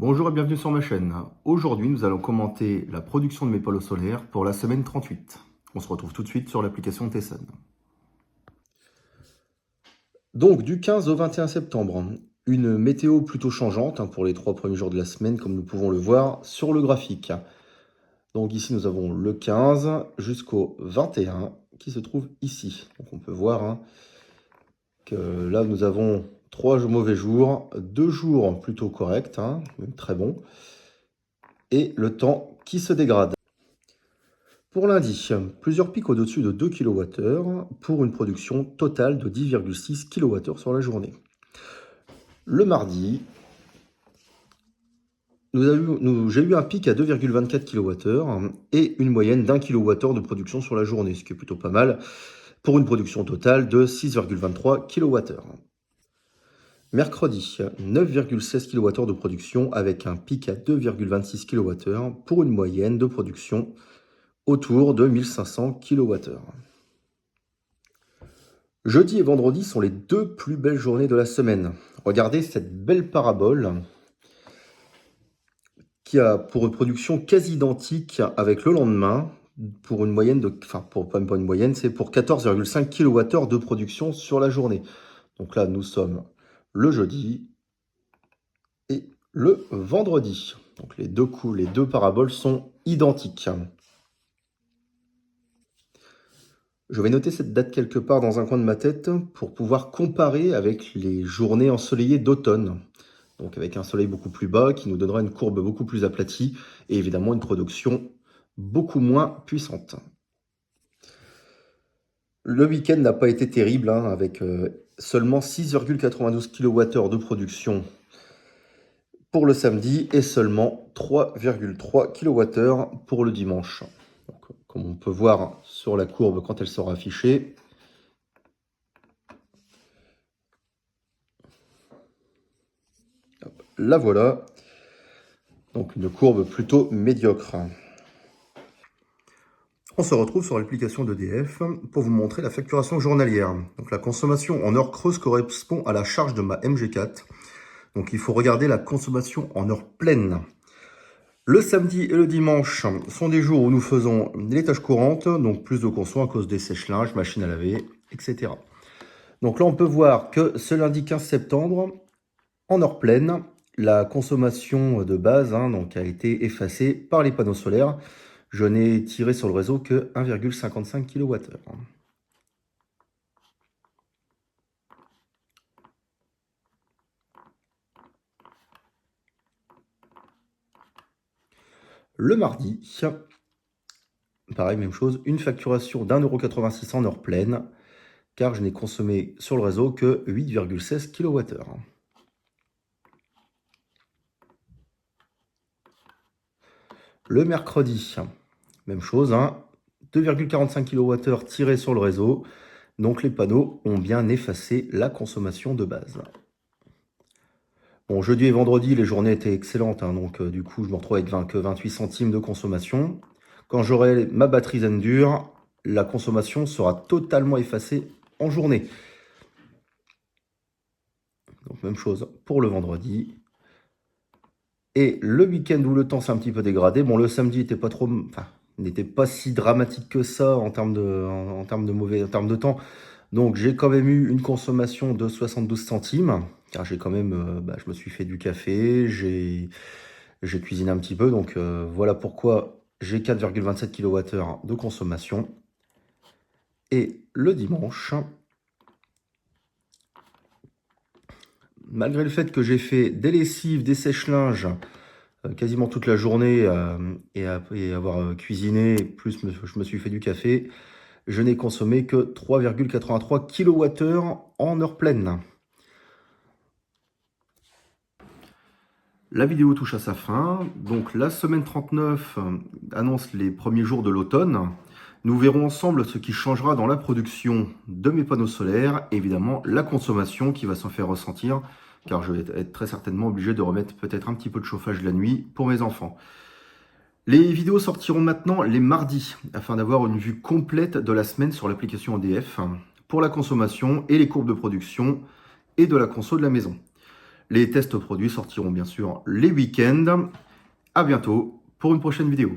Bonjour et bienvenue sur ma chaîne. Aujourd'hui, nous allons commenter la production de mes panneaux solaires pour la semaine 38. On se retrouve tout de suite sur l'application Tesson. Donc, du 15 au 21 septembre, une météo plutôt changeante pour les 3 premiers jours de la semaine, comme nous pouvons le voir sur le graphique. Donc ici, nous avons le 15 jusqu'au 21 qui se trouve ici. Donc on peut voir que là, nous avons 3 mauvais jours, 2 jours plutôt corrects, même très bons, et le temps qui se dégrade. Pour lundi, plusieurs pics au-dessus de 2 kWh pour une production totale de 10,6 kWh sur la journée. Le mardi, j'ai eu un pic à 2,24 kWh et une moyenne d'1 kWh de production sur la journée, ce qui est plutôt pas mal, pour une production totale de 6,23 kWh. Mercredi, 9,16 kWh de production avec un pic à 2,26 kWh pour une moyenne de production autour de 1500 kWh. Jeudi et vendredi sont les 2 plus belles journées de la semaine. Regardez cette belle parabole qui a pour une production quasi identique avec le lendemain, pour une moyenne de, pas une moyenne, c'est pour 14,5 kWh de production sur la journée. Donc là, nous sommes le jeudi et le vendredi. Donc les deux paraboles sont identiques. Je vais noter cette date quelque part dans un coin de ma tête pour pouvoir comparer avec les journées ensoleillées d'automne. Donc avec un soleil beaucoup plus bas qui nous donnera une courbe beaucoup plus aplatie et évidemment une production beaucoup moins puissante. Le week-end n'a pas été terrible avec seulement 6,92 kWh de production pour le samedi et seulement 3,3 kWh pour le dimanche. Donc, comme on peut voir sur la courbe quand elle sera affichée, la voilà. Donc une courbe plutôt médiocre. On se retrouve sur l'application d'EDF pour vous montrer la facturation journalière. Donc la consommation en heure creuse correspond à la charge de ma MG4. Donc il faut regarder la consommation en heure pleine. Le samedi et le dimanche sont des jours où nous faisons les tâches courantes, donc plus de conso à cause des sèche-linges, machines à laver, etc. Donc là on peut voir que ce lundi 15 septembre, en heure pleine, la consommation de base donc a été effacée par les panneaux solaires. Je n'ai tiré sur le réseau que 1,55 kWh. Le mardi, pareil, même chose, une facturation d'1,86 € en heure pleine, car je n'ai consommé sur le réseau que 8,16 kWh. Le mercredi, même chose, 2,45 kWh tirés sur le réseau, donc les panneaux ont bien effacé la consommation de base. Bon, jeudi et vendredi, les journées étaient excellentes, donc du coup, je me retrouve avec 28 centimes de consommation. Quand j'aurai ma batterie Zendur, la consommation sera totalement effacée en journée. Donc même chose pour le vendredi. Et le week-end où le temps s'est un petit peu dégradé, bon, le samedi n'était pas trop, n'était pas si dramatique que ça en termes de temps. Donc j'ai quand même eu une consommation de 72 centimes, car j'ai quand même, je me suis fait du café, j'ai cuisiné un petit peu, donc voilà pourquoi j'ai 4,27 kWh de consommation. Et le dimanche, malgré le fait que j'ai fait des lessives, des sèche-linges quasiment toute la journée et avoir cuisiné, plus je me suis fait du café, je n'ai consommé que 3,83 kWh en heure pleine. La vidéo touche à sa fin, donc la semaine 39 annonce les premiers jours de l'automne. Nous verrons ensemble ce qui changera dans la production de mes panneaux solaires et évidemment la consommation qui va s'en faire ressentir, car je vais être très certainement obligé de remettre peut-être un petit peu de chauffage la nuit pour mes enfants. Les vidéos sortiront maintenant les mardis, afin d'avoir une vue complète de la semaine sur l'application EDF, pour la consommation et les courbes de production et de la conso de la maison. Les tests produits sortiront bien sûr les week-ends. À bientôt pour une prochaine vidéo.